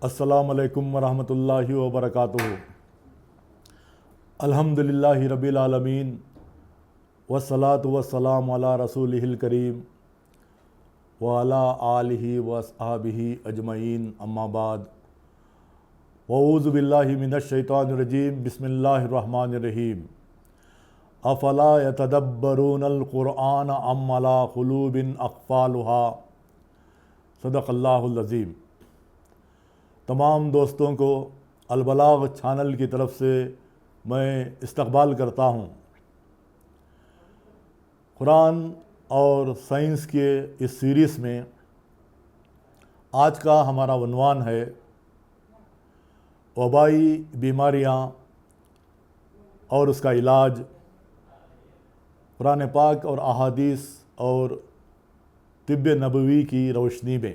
السلام علیکم ورحمۃ اللہ وبرکاتہ۔ الحمدللہ رب العالمین والصلاة والسلام علی رسولہ الکریم وعلی آلہ واصحابہ اجمعین، اما بعد، واعوذ باللہ من الشیطان الرجیم، بسم اللہ الرحمن الرحیم۔ افلا یتدبرون القرآن ام علی قلوب اقفالها، صدق اللہ العظیم۔ تمام دوستوں کو البلاغ چینل کی طرف سے میں استقبال کرتا ہوں۔ قرآن اور سائنس کے اس سیریز میں آج کا ہمارا عنوان ہے وبائی بیماریاں اور اس کا علاج، قرآن پاک اور احادیث اور طب نبوی کی روشنی میں۔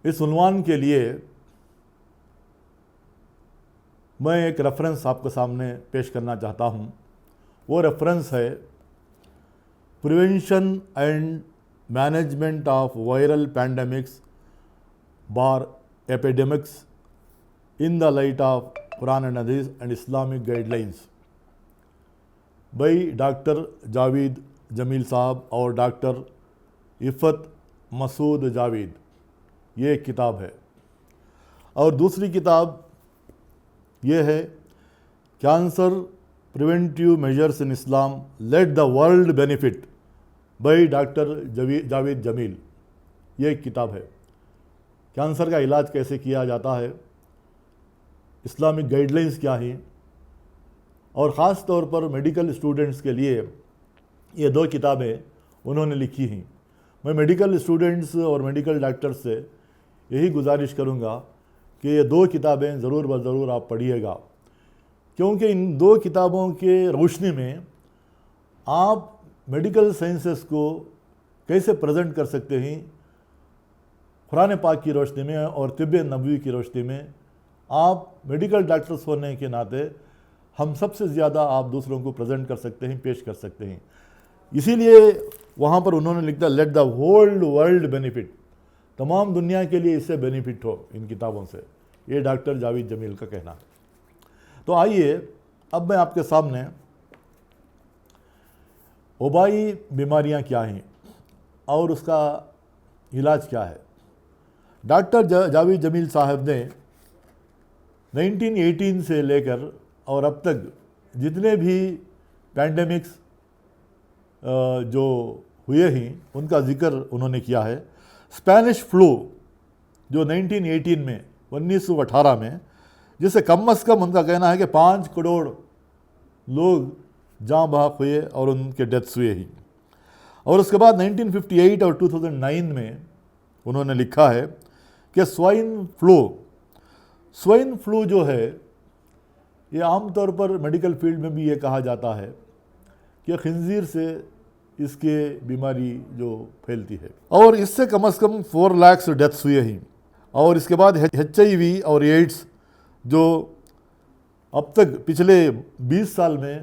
اس عنوان کے لیے میں ایک ریفرنس آپ کے سامنے پیش کرنا چاہتا ہوں۔ وہ ریفرنس ہے prevention and management of viral pandemics بار epidemics in the light of Quran and Hadith and Islamic guidelines by doctor Javed Jamil صاحب اور ڈاکٹر عفت مسعود جاوید۔ یہ ایک کتاب ہے، اور دوسری کتاب یہ ہے cancer preventive measures in Islam let the world benefit by doctor Javed Jamil. یہ ایک کتاب ہے، کینسر کا علاج کیسے کیا جاتا ہے، اسلامک گائیڈ لائنس کیا ہیں، اور خاص طور پر میڈیکل اسٹوڈنٹس کے لیے یہ دو کتابیں انہوں نے لکھی ہیں۔ میں میڈیکل اسٹوڈنٹس اور میڈیکل ڈاکٹرز سے یہی گزارش کروں گا کہ یہ دو کتابیں ضرور بضرور آپ پڑھیے گا، کیونکہ ان دو کتابوں کے روشنی میں آپ میڈیکل سائنسز کو کیسے پریزنٹ کر سکتے ہیں قرآن پاک کی روشنی میں اور طب نبوی کی روشنی میں۔ آپ میڈیکل ڈاکٹرز ہونے کے ناطے ہم سب سے زیادہ آپ دوسروں کو پریزنٹ کر سکتے ہیں، پیش کر سکتے ہیں۔ اسی لیے وہاں پر انہوں نے لکھا let the whole world benefit, تمام دنیا کے لیے اس سے بینیفٹ ہو ان کتابوں سے، یہ ڈاکٹر جاوید جمیل کا کہنا ہے۔ تو آئیے اب میں آپ کے سامنے وبائی بیماریاں کیا ہیں اور اس کا علاج کیا ہے۔ ڈاکٹر جاوید جمیل صاحب نے 1918 سے لے کر اور اب تک جتنے بھی پینڈیمکس جو ہوئے ہیں ان کا ذکر انہوں نے کیا ہے۔ اسپینش فلو جو 1918 میں 1918 میں جس سے کم از کم ان کا کہنا ہے کہ 5 کروڑ لوگ جاں بحق ہوئے اور ان کے ڈیتھس ہوئے ہی، اور اس کے بعد 1958 اور 2009 میں انہوں نے لکھا ہے کہ سوائن فلو جو ہے یہ عام طور پر میڈیکل فیلڈ میں بھی یہ کہا جاتا ہے کہ خنزیر سے اس کے بیماری جو پھیلتی ہے، اور اس سے کم از کم 4 لاکھ ڈیتھس ہوئے ہیں۔ اور اس کے بعد HIV اور ایڈس جو اب تک پچھلے 20 سال میں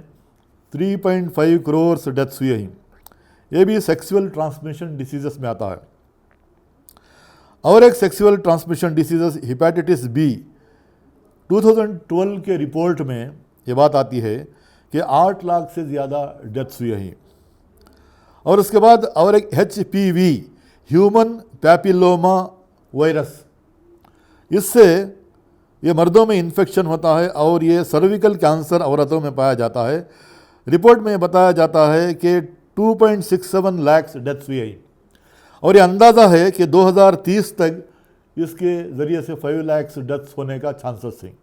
3.5 کروڑ ڈیتھس ہوئے ہیں، یہ بھی سیکسول ٹرانسمیشن ڈیسیزز میں آتا ہے۔ اور ایک سیکسول ٹرانسمیشن ڈیسیزز ہیپیٹائٹس بی 2012 کے رپورٹ میں یہ بات آتی ہے کہ 8 لاکھ سے زیادہ ڈیتھس ہوئے ہیں۔ اور اس کے بعد اور ایک HPV ہیومن پیپیلوما وائرس، اس سے یہ مردوں میں انفیکشن ہوتا ہے اور یہ سرویکل کینسر عورتوں میں پایا جاتا ہے۔ رپورٹ میں بتایا جاتا ہے کہ 2.67 لاکھ ڈیتھس ہوئی ہیں، اور یہ اندازہ ہے کہ 2030 تک اس کے ذریعے سے 5 لاکھ ڈیتھس ہونے کا چانسز ہیں۔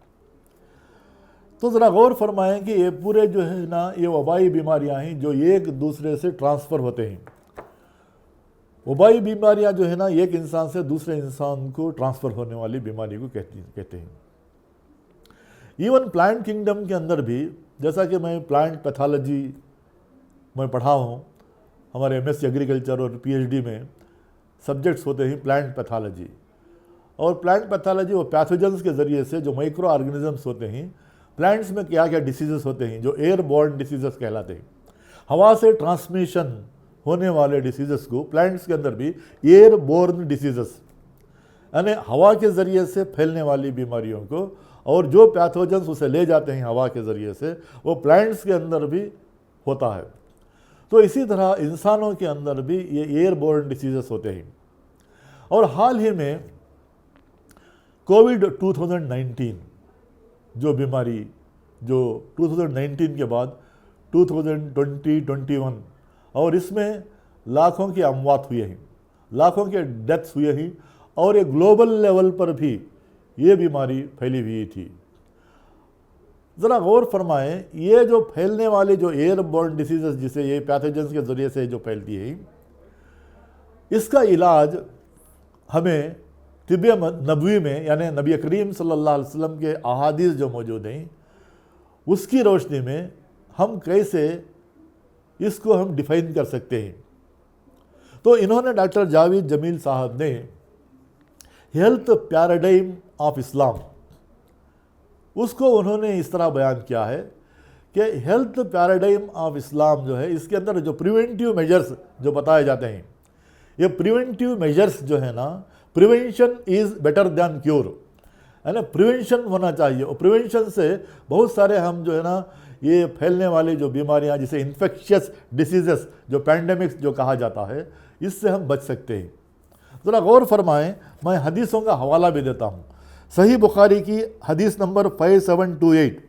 تو ذرا غور فرمائیں کہ یہ پورے جو ہے نا یہ وبائی بیماریاں ہیں جو ایک دوسرے سے ٹرانسفر ہوتے ہیں۔ وبائی بیماریاں جو ہے نا ایک انسان سے دوسرے انسان کو ٹرانسفر ہونے والی بیماری کو کہتے ہیں۔ ایون پلانٹ کنگڈم کے اندر بھی، جیسا کہ میں پلانٹ پیتھالوجی میں پڑھا ہوں، ہمارے MS ایگریکلچر اور PhD میں سبجیکٹس ہوتے ہیں پلانٹ پیتھالوجی، اور پلانٹ پیتھالوجی وہ پیتھوجنز کے ذریعے سے جو مائکرو آرگنزمس ہوتے ہیں پلانٹس میں کیا ڈیسیزز ہوتے ہیں جو ایئر بورن ڈیسیزز کہلاتے ہیں، ہوا سے ٹرانسمیشن ہونے والے ڈیسیزز کو پلانٹس کے اندر بھی ایئر بورن ڈیسیزز یعنی ہوا کے ذریعے سے پھیلنے والی بیماریوں کو، اور جو پیتھوجنس اسے لے جاتے ہیں ہوا کے ذریعے سے، وہ پلانٹس کے اندر بھی ہوتا ہے۔ تو اسی طرح انسانوں کے اندر بھی یہ ایئر بورن ڈیسیزز ہوتے ہیں۔ اور حال ہی میں کووڈ 2019 جو بیماری، جو 2019 کے بعد 2020-21، اور اس میں لاکھوں کی اموات ہوئے ہیں، لاکھوں کے ڈیتھس ہوئے ہیں، اور ایک گلوبل لیول پر بھی یہ بیماری پھیلی ہوئی تھی۔ ذرا غور فرمائیں، یہ جو پھیلنے والے جو ایئر بورن ڈیسیزز جسے یہ پیتھوجنس کے ذریعے سے جو پھیلتی ہیں، اس کا علاج ہمیں طب نبوی میں، یعنی نبی کریم صلی اللہ علیہ وسلم کے احادیث جو موجود ہیں، اس کی روشنی میں ہم کیسے اس کو ہم ڈیفائن کر سکتے ہیں۔ تو انہوں نے ڈاکٹر جاوید جمیل صاحب نے ہیلتھ پیراڈائم آف اسلام، اس کو انہوں نے اس طرح بیان کیا ہے کہ ہیلتھ پیراڈائم آف اسلام جو ہے، اس کے اندر جو پریونٹیو میجرز جو بتائے جاتے ہیں، یہ پریونٹیو میجرز جو ہے نا، prevention is better than cure, یعنی پریونشن ہونا چاہیے، اور پریونشن سے بہت سارے ہم جو ہے نا یہ پھیلنے والی جو بیماریاں جسے انفیکشس ڈیسیزز جو پینڈیمکس جو کہا جاتا ہے، اس سے ہم بچ سکتے ہیں۔ ذرا غور فرمائیں، میں حدیثوں کا حوالہ بھی دیتا ہوں۔ صحیح بخاری کی حدیث نمبر 5728،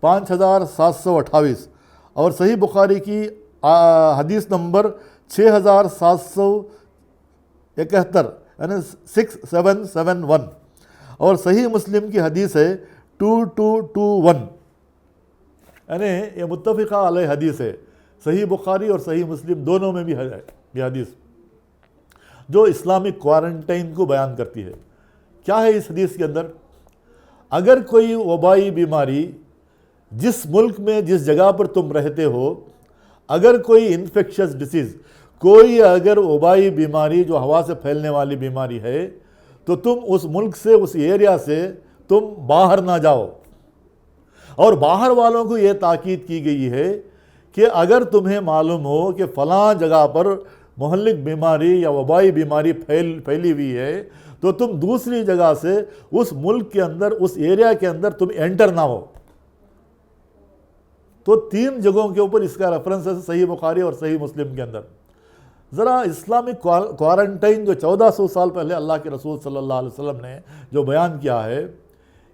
5728، اور صحیح بخاری کی حدیث نمبر 6771، یعنی 6771، اور صحیح مسلم کی حدیث ہے 2221، یعنی یہ متفقہ علیہ حدیث ہے، صحیح بخاری اور صحیح مسلم دونوں میں بھی ہے یہ حدیث، جو اسلامک کوارنٹائن کو بیان کرتی ہے۔ کیا ہے اس حدیث کے اندر؟ اگر کوئی وبائی بیماری جس ملک میں، جس جگہ پر تم رہتے ہو، اگر کوئی انفیکشس ڈیسیز، کوئی اگر وبائی بیماری جو ہوا سے پھیلنے والی بیماری ہے، تو تم اس ملک سے، اس ایریا سے تم باہر نہ جاؤ۔ اور باہر والوں کو یہ تاکید کی گئی ہے کہ اگر تمہیں معلوم ہو کہ فلاں جگہ پر مہلک بیماری یا وبائی بیماری پھیلی ہوئی ہے، تو تم دوسری جگہ سے اس ملک کے اندر، اس ایریا کے اندر تم انٹر نہ ہو۔ تو 3 جگہوں کے اوپر اس کا ریفرنس ہے صحیح بخاری اور صحیح مسلم کے اندر۔ ذرا اسلامک کوارنٹائن جو 1400 سال پہلے اللہ کے رسول صلی اللہ علیہ وسلم نے جو بیان کیا ہے،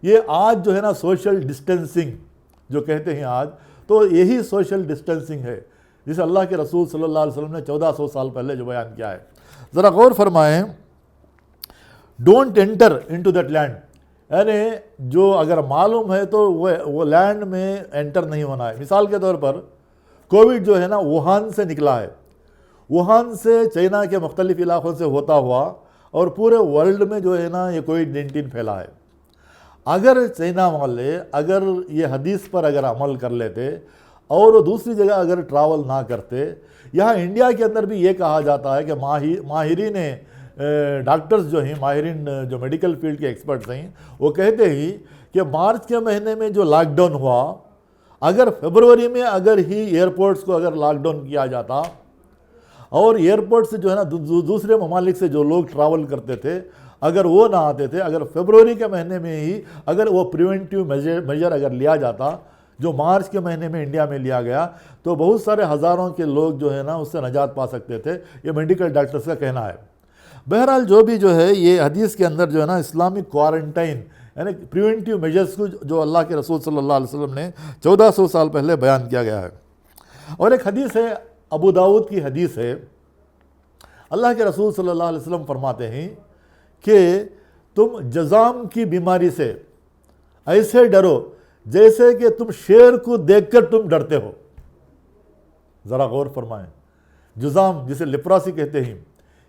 یہ آج جو ہے نا سوشل ڈسٹینسنگ جو کہتے ہیں آج، تو یہی سوشل ڈسٹینسنگ ہے جسے اللہ کے رسول صلی اللہ علیہ وسلم نے 1400 سال پہلے جو بیان کیا ہے۔ ذرا غور فرمائیں، don't enter into that land, یعنی جو اگر معلوم ہے تو وہ لینڈ میں انٹر نہیں ہونا ہے۔ مثال کے طور پر کووڈ جو ہے نا ووہان سے نکلا ہے، ووہان سے چائنا کے مختلف علاقوں سے ہوتا ہوا، اور پورے ورلڈ میں جو ہے نا یہ کووڈ-19 پھیلا ہے۔ اگر چائنا والے اگر یہ حدیث پر اگر عمل کر لیتے اور وہ دوسری جگہ اگر ٹراول نہ کرتے، یہاں انڈیا کے اندر بھی یہ کہا جاتا ہے کہ ماہرین ڈاکٹرز جو ہیں، ماہرین جو میڈیکل فیلڈ کے ایکسپرٹس ہیں، وہ کہتے ہیں کہ مارچ کے مہینے میں جو لاک ڈاؤن ہوا، اگر فیبروری میں اگر ہی ایئرپورٹس کو اگر لاک ڈاؤن کیا جاتا، اور ایئرپورٹ سے جو ہے نا دوسرے ممالک سے جو لوگ ٹراول کرتے تھے، اگر وہ نہ آتے تھے، اگر فیبروری کے مہینے میں ہی اگر وہ پریونٹیو میجر اگر لیا جاتا جو مارچ کے مہینے میں انڈیا میں لیا گیا، تو بہت سارے ہزاروں کے لوگ جو ہے نا اس سے نجات پا سکتے تھے، یہ میڈیکل ڈاکٹرز کا کہنا ہے۔ بہرحال جو بھی جو ہے یہ حدیث کے اندر جو ہے نا اسلامک کوارنٹائن یعنی پریونٹیو میجرز کو جو اللہ کے رسول صلی اللہ علیہ وسلم نے 1400 سال پہلے بیان کیا گیا ہے۔ اور ایک حدیث ہے، ابو داؤد کی حدیث ہے، اللہ کے رسول صلی اللہ علیہ وسلم فرماتے ہیں کہ تم جذام کی بیماری سے ایسے ڈرو جیسے کہ تم شیر کو دیکھ کر تم ڈرتے ہو۔ ذرا غور فرمائیں، جذام جسے لیپراسی کہتے ہیں،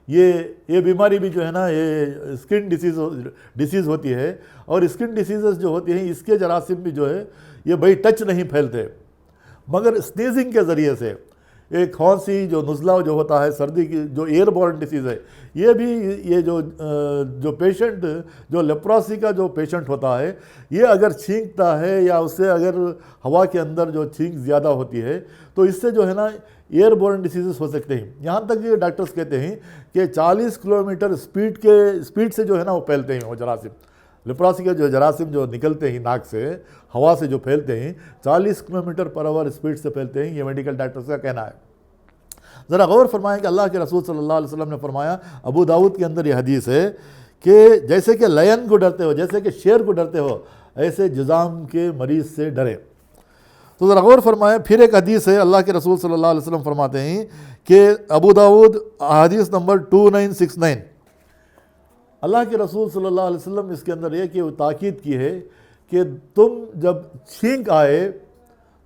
یہ بیماری بھی جو ہے نا یہ اسکن ڈیسیز ہوتی ہے، اور اسکن ڈیسیزز جو ہوتی ہیں اس کے جراثیم بھی جو ہے یہ بھائی ٹچ نہیں پھیلتے، مگر سنیزنگ کے ذریعے سے ایک کھانسی جو نزلہ جو ہوتا ہے، سردی کی جو ایئر بورن ڈیسیز ہے، یہ بھی یہ جو پیشنٹ جو لیپراسی کا جو پیشنٹ ہوتا ہے، یہ اگر چھینکتا ہے یا اس سے اگر ہوا کے اندر جو چھینک زیادہ ہوتی ہے، تو اس سے جو ہے نا ایئر بورن ڈیسیزز ہو سکتے ہیں. یہاں تک کہ ڈاکٹرز کہتے ہیں کہ 40 کلومیٹر اسپیڈ سے جو ہے نا وہ پھیلتے ہیں وہ جراثیم. لیپراسی کے جو جراثیم جو نکلتے ہیں ناک سے, ہوا سے جو پھیلتے ہیں, 40 کلومیٹر پر آور اسپیڈ سے پھیلتے ہیں, یہ میڈیکل ڈاکٹرز کا کہنا ہے. ذرا غور فرمائیں کہ اللہ کے رسول صلی اللہ علیہ وسلم نے فرمایا, ابو داؤد کے اندر یہ حدیث ہے کہ جیسے کہ لائن کو ڈرتے ہو, جیسے کہ شیر کو ڈرتے ہو, ایسے جذام کے مریض سے ڈرے. تو ذرا غور فرمائیں, پھر ایک حدیث ہے, اللہ کے رسول صلی اللہ علیہ وسلم فرماتے ہیں کہ ابو داؤد حدیث نمبر 2969, اللہ کے رسول صلی اللہ علیہ وسلم اس کے اندر یہ کہ وہ تاکید کی ہے کہ تم جب چھینک آئے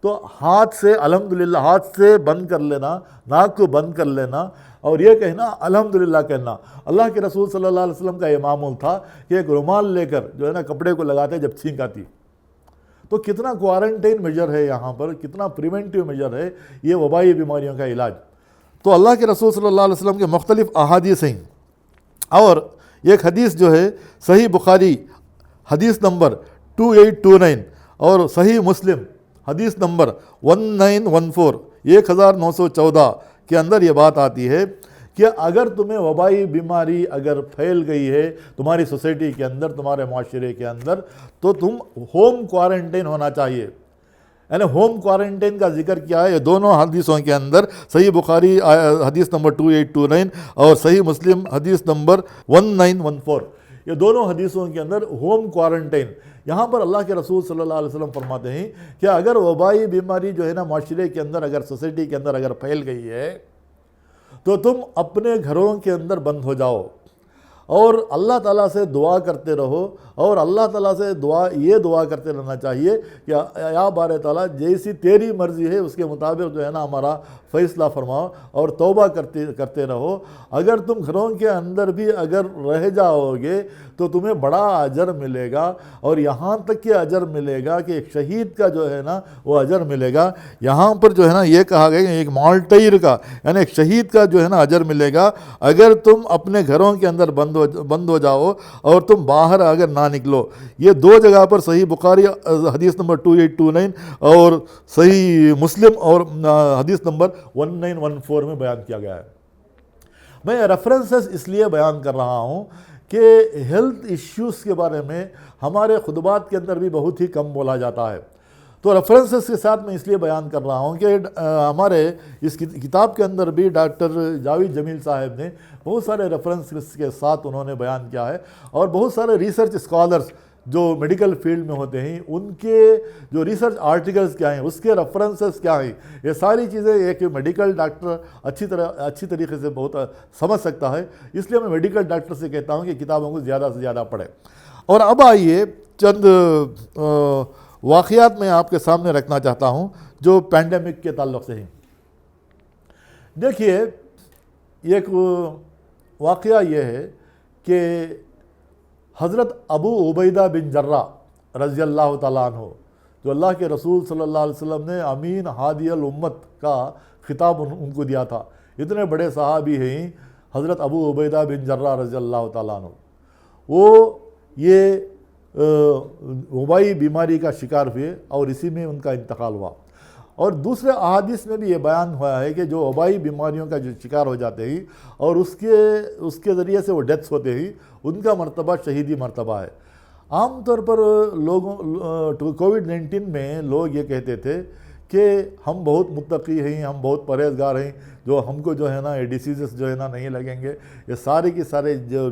تو ہاتھ سے الحمدللہ, ہاتھ سے بند کر لینا, ناک کو بند کر لینا اور یہ کہنا الحمدللہ کہنا. اللہ کے رسول صلی اللہ علیہ وسلم کا یہ معمول تھا کہ ایک رومال لے کر جو ہے نا کپڑے کو لگاتے جب چھینک آتی. تو کتنا کوارنٹین میجر ہے یہاں پر, کتنا پریونٹیو میجر ہے یہ وبائی بیماریوں کا علاج. تو اللہ کے رسول صلی اللہ علیہ وسلم کے مختلف احادیث ہیں, اور ایک حدیث جو ہے صحیح بخاری حدیث نمبر 2829 اور صحیح مسلم حدیث نمبر 1914 1914 کے اندر یہ بات آتی ہے کہ اگر تمہیں وبائی بیماری اگر پھیل گئی ہے تمہاری سوسائٹی کے اندر, تمہارے معاشرے کے اندر, تو تم ہوم کوارنٹین ہونا چاہیے. یعنی ہوم کوارنٹین کا ذکر کیا ہے یہ دونوں حدیثوں کے اندر, صحیح بخاری حدیث نمبر 2829 اور صحیح مسلم حدیث نمبر 1914, یہ دونوں حدیثوں کے اندر ہوم کوارنٹین. یہاں پر اللہ کے رسول صلی اللہ علیہ وسلم فرماتے ہیں کہ اگر وبائی بیماری جو ہے نا معاشرے کے اندر, اگر سوسائٹی کے اندر اگر پھیل گئی ہے تو تم اپنے گھروں کے اندر بند ہو جاؤ اور اللہ تعالیٰ سے دعا کرتے رہو, اور اللہ تعالیٰ سے یہ دعا کرتے رہنا چاہیے کہ یا بار تعالیٰ جیسی تیری مرضی ہے اس کے مطابق جو ہے نا ہمارا فیصلہ فرماؤ, اور توبہ کرتے رہو. اگر تم گھروں کے اندر بھی اگر رہ جاؤ گے تو تمہیں بڑا اجر ملے گا, اور یہاں تک کہ اجر ملے گا کہ ایک شہید کا جو ہے نا وہ اجر ملے گا. یہاں پر جو ہے نا یہ کہا گیا کہ ایک مارٹیر کا یعنی ایک شہید کا جو ہے نا اجر ملے گا اگر تم اپنے گھروں کے اندر بند ہو جاؤ اور تم باہر اگر نہ نکلو. یہ دو جگہ پر صحیح بخاری حدیث نمبر 2829 اور صحیح مسلم اور حدیث نمبر 1914 میں بیان کیا گیا ہے. میں ریفرنسز اس لیے بیان کر رہا ہوں کہ ہیلتھ ایشوز کے بارے میں ہمارے خطبات کے اندر بھی بہت ہی کم بولا جاتا ہے. تو ریفرنسز کے ساتھ میں اس لیے بیان کر رہا ہوں کہ ہمارے اس کتاب کے اندر بھی ڈاکٹر جاوید جمیل صاحب نے بہت سارے ریفرنسز کے ساتھ انہوں نے بیان کیا ہے, اور بہت سارے ریسرچ اسکالرز جو میڈیکل فیلڈ میں ہوتے ہیں ان کے جو ریسرچ آرٹیکلز کیا ہیں, اس کے ریفرنسز کیا ہیں, یہ ساری چیزیں ایک میڈیکل ڈاکٹر اچھی طریقے سے بہت سمجھ سکتا ہے. اس لیے میں میڈیکل ڈاکٹر سے کہتا ہوں کہ کتابوں کو زیادہ سے زیادہ پڑھیں. اور اب آئیے چند واقعات میں آپ کے سامنے رکھنا چاہتا ہوں جو پینڈیمک کے تعلق سے ہیں. دیکھیے, ایک واقعہ یہ ہے کہ حضرت ابو عبیدہ بن جراح رضی اللہ تعالیٰ عنہ, جو اللہ کے رسول صلی اللہ علیہ وسلم نے امین ہادی الامت کا خطاب ان کو دیا تھا. اتنے بڑے صحابی ہیں حضرت ابو عبیدہ بن جراح رضی اللہ تعالیٰ عنہ. وہ یہ وبائی بیماری کا شکار ہوئے اور اسی میں ان کا انتقال ہوا. اور دوسرے احادیث میں بھی یہ بیان ہوا ہے کہ جو وبائی بیماریوں کا جو شکار ہو جاتے ہیں اور اس کے ذریعے سے وہ ڈیتھس ہوتے ہیں, ان کا مرتبہ شہیدی مرتبہ ہے. عام طور پر کووڈ-19 میں لوگ یہ کہتے تھے کہ ہم بہت متقی ہیں, ہم بہت پرہیزگار ہیں, جو ہم کو جو ہے نا یہ ڈیسیزز جو ہے نا نہیں لگیں گے. یہ سارے کی سارے جو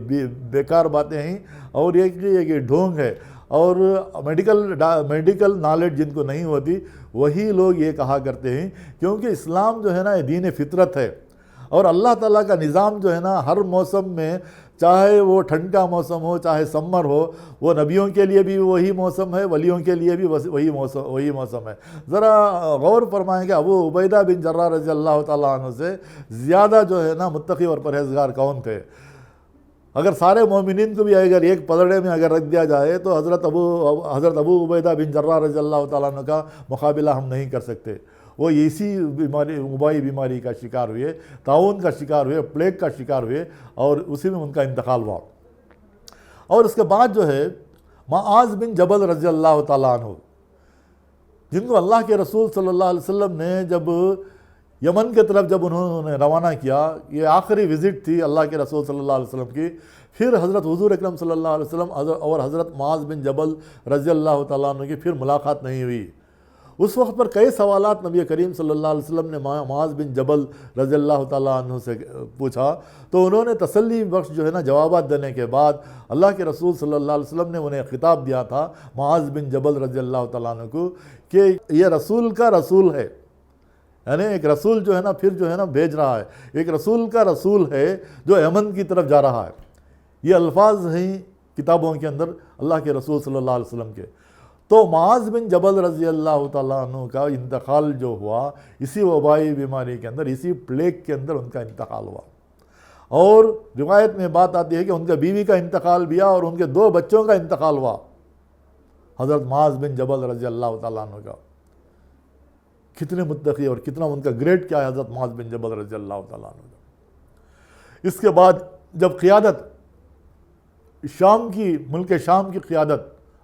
بیکار باتیں ہیں, اور یہ ڈھونگ ہے. اور میڈیکل نالج جن کو نہیں ہوتی وہی لوگ یہ کہا کرتے ہیں, کیونکہ اسلام جو ہے نا یہ دین فطرت ہے, اور اللہ تعالیٰ کا نظام جو ہے نا ہر موسم میں, چاہے وہ ٹھنڈ کا موسم ہو چاہے سمر ہو, وہ نبیوں کے لیے بھی وہی موسم ہے, ولیوں کے لیے بھی وہی موسم ہے. ذرا غور فرمائیں کہ ابو عبیدہ بن جراح رضی اللہ تعالیٰ عنہ سے زیادہ جو ہے نا متقی اور پرہیزگار کون تھے؟ اگر سارے مومنین کو بھی اگر ایک پلڑے میں اگر رکھ دیا جائے تو حضرت ابو عبیدہ بن جراح رضی اللہ تعالیٰ عنہ کا مقابلہ ہم نہیں کر سکتے. وہ اسی وبائی بیماری کا شکار ہوئے, طاعون کا شکار ہوئے, پلیگ کا شکار ہوئے, اور اسی میں ان کا انتقال ہوا. اور اس کے بعد جو ہے معاذ بن جبل رضی اللہ تعالیٰ عنہ, جن کو اللہ کے رسول صلی اللہ علیہ وسلم نے جب یمن کے طرف جب انہوں نے روانہ کیا، یہ آخری وزٹ تھی اللہ کے رسول صلی اللہ علیہ وسلم کی، پھر حضرت حضور اکرم صلی اللہ علیہ وسلم اور حضرت معاذ بن جبل رضی اللہ تعالیٰ عنہ کی پھر ملاقات نہیں ہوئی۔ اس وقت پر کئی سوالات نبی کریم صلی اللہ علیہ وسلم نے معاذ بن جبل رضی اللہ تعالیٰ عنہ سے پوچھا، تو انہوں نے تسلی بخش جو ہے نا جوابات دینے کے بعد اللہ کے رسول صلی اللہ علیہ وسلم نے انہیں خطاب دیا تھا معاذ بن جبل رضی اللہ تعالیٰ عنہ کو کہ یہ رسول کا رسول ہے، یعنی ایک رسول جو ہے نا پھر جو ہے نا بھیج رہا ہے، ایک رسول کا رسول ہے جو یمن کی طرف جا رہا ہے۔ یہ الفاظ ہیں کتابوں کے اندر اللہ کے رسول صلی اللہ علیہ وسلم کے۔ تو معاذ بن جبل رضی اللہ تعالیٰ عنہ کا انتقال جو ہوا اسی وبائی بیماری کے اندر، اسی پلیگ کے اندر ان کا انتقال ہوا، اور روایت میں بات آتی ہے کہ ان کے بیوی کا انتقال بھی اور ان کے 2 بچوں کا انتقال ہوا، حضرت معاذ بن جبل رضی اللہ تعالیٰ عنہ کا۔ کتنے متقی اور کتنا ان کا گریڈ کیا ہے حضرت معاذ بن جبل رضی اللہ تعالیٰ عنہ کا۔ اس کے بعد جب قیادت ملک شام کی قیادت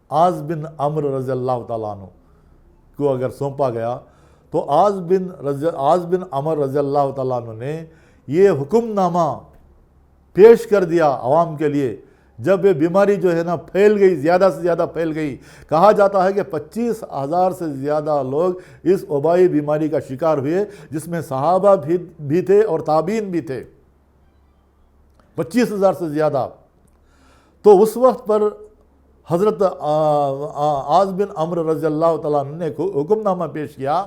عاص بن عمرو رضی اللہ تعالیٰ عنہ کو اگر سونپا گیا، تو عاص بن عمرو رضی اللہ تعالیٰ عنہ نے یہ حکم نامہ پیش کر دیا عوام کے لیے جب یہ بیماری جو ہے نا پھیل گئی، زیادہ سے زیادہ پھیل گئی۔ کہا جاتا ہے کہ 25,000 سے زیادہ لوگ اس وبائی بیماری کا شکار ہوئے، جس میں صحابہ بھی تھے اور تابعین بھی تھے، 25,000 سے زیادہ۔ تو اس وقت پر حضرت عاص بن عمرو رضی اللہ تعالیٰ عنہ نے حکم نامہ پیش کیا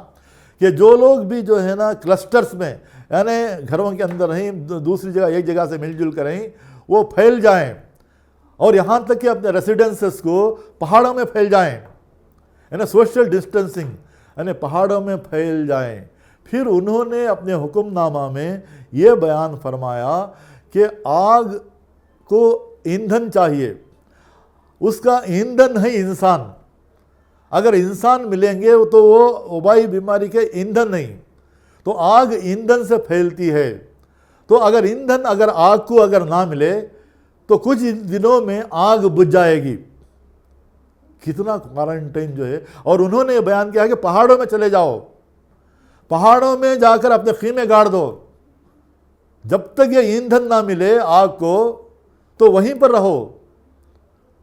کہ جو لوگ بھی جو ہے نا کلسٹرز میں، یعنی گھروں کے اندر رہیں، دوسری جگہ ایک جگہ سے مل جل کر رہیں، وہ پھیل جائیں، اور یہاں تک کہ اپنے ریسیڈنسز کو پہاڑوں میں پھیل جائیں، یعنی سوشل ڈسٹنسنگ، یعنی پہاڑوں میں پھیل جائیں۔ پھر انہوں نے اپنے حکم نامہ میں یہ بیان فرمایا کہ آگ کو ایندھن چاہیے، اس کا ایندھن ہے انسان۔ اگر انسان ملیں گے تو وہ وبائی بیماری کے ایندھن نہیں، تو آگ ایندھن سے پھیلتی ہے۔ تو اگر ایندھن آگ کو نہ ملے تو کچھ دنوں میں آگ بجھ جائے گی۔ کتنا کوارنٹائن جو ہے، اور انہوں نے بیان کیا کہ پہاڑوں میں چلے جاؤ، پہاڑوں میں جا کر اپنے خیمے گاڑ دو، جب تک یہ ایندھن نہ ملے آگ کو تو وہیں پر رہو۔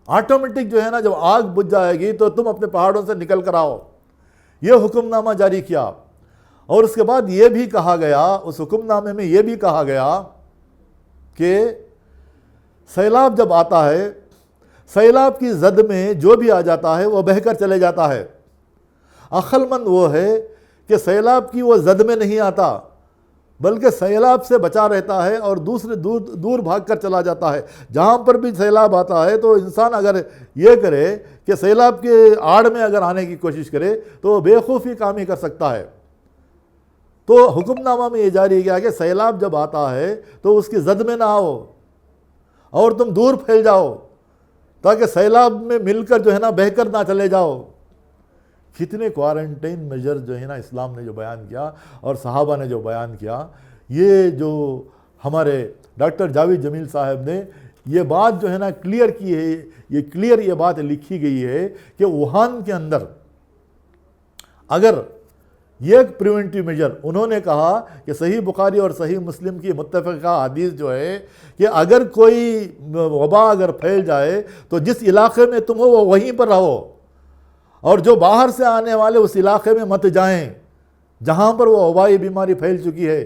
آٹومیٹک جو ہے نا جب آگ بجھ جائے گی تو تم اپنے پہاڑوں سے نکل کر آؤ۔ یہ حکم نامہ جاری کیا، اور اس کے بعد یہ بھی کہا گیا، اس حکم نامے میں یہ بھی کہا گیا کہ سیلاب جب آتا ہے، سیلاب کی زد میں جو بھی آ جاتا ہے وہ بہہ کر چلے جاتا ہے۔ عقل مند وہ ہے کہ سیلاب کی وہ زد میں نہیں آتا، بلکہ سیلاب سے بچا رہتا ہے اور دور بھاگ کر چلا جاتا ہے۔ جہاں پر بھی سیلاب آتا ہے تو انسان اگر یہ کرے کہ سیلاب کے آڑ میں اگر آنے کی کوشش کرے تو وہ بے خوفی کام ہی کر سکتا ہے۔ تو حکم نامہ میں یہ جاری کیا کہ سیلاب جب آتا ہے تو اس کی زد میں نہ آؤ اور تم دور پھیل جاؤ، تاکہ سیلاب میں مل کر جو ہے نا بہہ کر نہ چلے جاؤ۔ کتنے کوارنٹائن میجر جو ہے نا اسلام نے جو بیان کیا اور صحابہ نے جو بیان کیا، یہ جو ہمارے ڈاکٹر جاوید جمیل صاحب نے یہ بات جو ہے نا کلیئر کی ہے، یہ بات لکھی گئی ہے کہ ووہان کے اندر اگر یہ ایک پریونٹیو میجر، انہوں نے کہا کہ صحیح بخاری اور صحیح مسلم کی متفقہ حدیث جو ہے کہ اگر کوئی وبا پھیل جائے تو جس علاقے میں تم ہو وہ وہیں پر رہو، اور جو باہر سے آنے والے اس علاقے میں مت جائیں جہاں پر وہ وبائی بیماری پھیل چکی ہے۔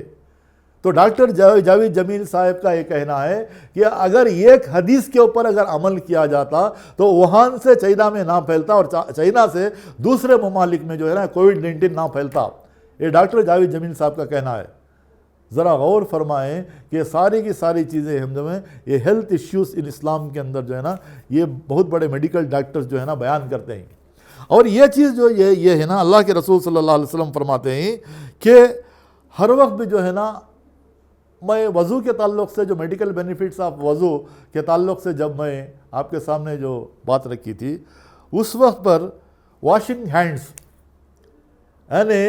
تو ڈاکٹر جاوید جمیل صاحب کا یہ کہنا ہے کہ اگر ایک حدیث کے اوپر اگر عمل کیا جاتا تو ووہان سے چائنا میں نہ پھیلتا، اور چائنا سے دوسرے ممالک میں جو ہے نا کووڈ-19 نہ پھیلتا۔ یہ ڈاکٹر جاوید جمیل صاحب کا کہنا ہے۔ ذرا غور فرمائیں کہ ساری کی ساری چیزیں ہم جو ہیں یہ ہیلتھ ایشوز ان اسلام کے اندر جو ہے نا یہ بہت بڑے میڈیکل ڈاکٹرز جو ہے نا بیان کرتے ہیں۔ اور یہ چیز جو یہ ہے نا اللہ کے رسول صلی اللہ علیہ وسلم فرماتے ہیں کہ ہر وقت بھی جو ہے نا میں وضو کے تعلق سے جو میڈیکل بینیفٹس آف وضو کے تعلق سے جب میں آپ کے سامنے جو بات رکھی تھی، اس وقت پر واشنگ ہینڈز یعنی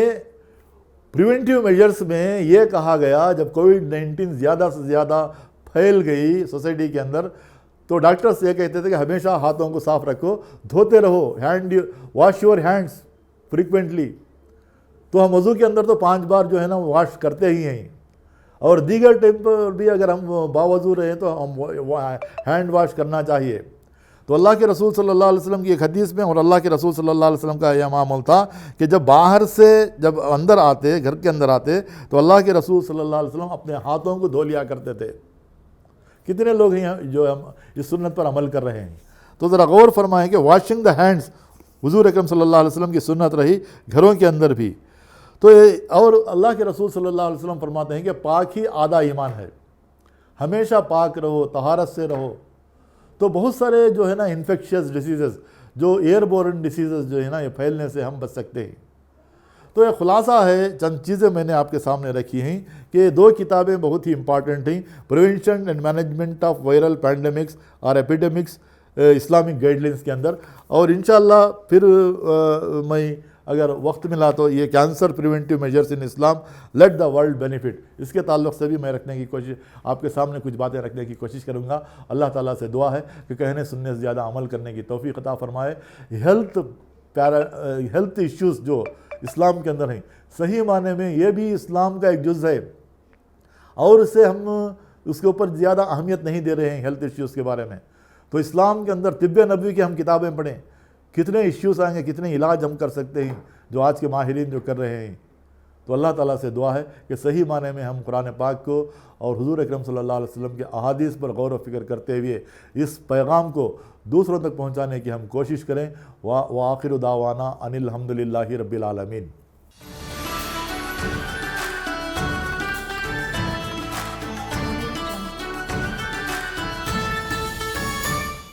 پریونٹیو میجرز میں یہ کہا گیا جب کووڈ-19 زیادہ سے زیادہ پھیل گئی سوسائٹی کے اندر تو ڈاکٹرز یہ کہتے تھے کہ ہمیشہ ہاتھوں کو صاف رکھو، دھوتے رہو، واش یور ہینڈز فریکوینٹلی۔ تو ہم وضو کے اندر تو 5 بار جو ہے نا واش کرتے ہی ہیں، اور دیگر ٹائم پر بھی اگر ہم باوضو رہیں تو ہم ہینڈ واش کرنا چاہیے۔ تو اللہ کے رسول صلی اللہ علیہ وسلم کی ایک حدیث میں، اور اللہ کے رسول صلی اللہ علیہ وسلم کا یہ معمول تھا کہ جب باہر سے جب اندر آتے، گھر کے اندر آتے، تو اللہ کے رسول صلی اللہ علیہ وسلم اپنے ہاتھوں کو دھو لیا کرتے تھے۔ کتنے لوگ ہیں جو ہم اس سنت پر عمل کر رہے ہیں؟ تو ذرا غور فرمائیں کہ واشنگ دا ہینڈز حضور اکرم صلی اللہ علیہ وسلم کی سنت رہی گھروں کے اندر بھی۔ تو اور اللہ کے رسول صلی اللہ علیہ وسلم فرماتے ہیں کہ پاک ہی آدھا ایمان ہے، ہمیشہ پاک رہو، طہارت سے رہو۔ تو بہت سارے جو ہے نا انفیکشس ڈیسیزز، جو ایئر بورن ڈیسیزز جو ہے نا، یہ پھیلنے سے ہم بچ سکتے ہیں۔ تو یہ خلاصہ ہے، چند چیزیں میں نے آپ کے سامنے رکھی ہیں کہ 2 کتابیں بہت ہی امپارٹنٹ ہیں، prevention and management of viral pandemics اور ایپیڈیمکس اسلامک گائیڈ لائنس کے اندر، اور انشاءاللہ پھر میں اگر وقت ملا تو یہ cancer preventive measures in Islam let the world benefit, اس کے تعلق سے بھی میں رکھنے کی کوشش، آپ کے سامنے کچھ باتیں رکھنے کی کوشش کروں گا۔ اللہ تعالیٰ سے دعا ہے کہ کہنے سننے سے زیادہ عمل کرنے کی توفیق عطا فرمائے۔ ہیلتھ ایشوز جو اسلام کے اندر ہیں، صحیح معنی میں یہ بھی اسلام کا ایک جز ہے، اور اسے ہم اس کے اوپر زیادہ اہمیت نہیں دے رہے ہیں ہیلتھ ایشوز کے بارے میں۔ تو اسلام کے اندر طب نبوی کی ہم کتابیں پڑھیں، کتنے ایشوز آئیں گے، کتنے علاج ہم کر سکتے ہیں جو آج کے ماہرین جو کر رہے ہیں۔ تو اللہ تعالیٰ سے دعا ہے کہ صحیح معنی میں ہم قرآن پاک کو اور حضور اکرم صلی اللہ علیہ وسلم کے احادیث پر غور و فکر کرتے ہوئے اس پیغام کو دوسروں تک پہنچانے کی ہم کوشش کریں۔ وآخر دعوانا ان الحمد للہ رب العالمین۔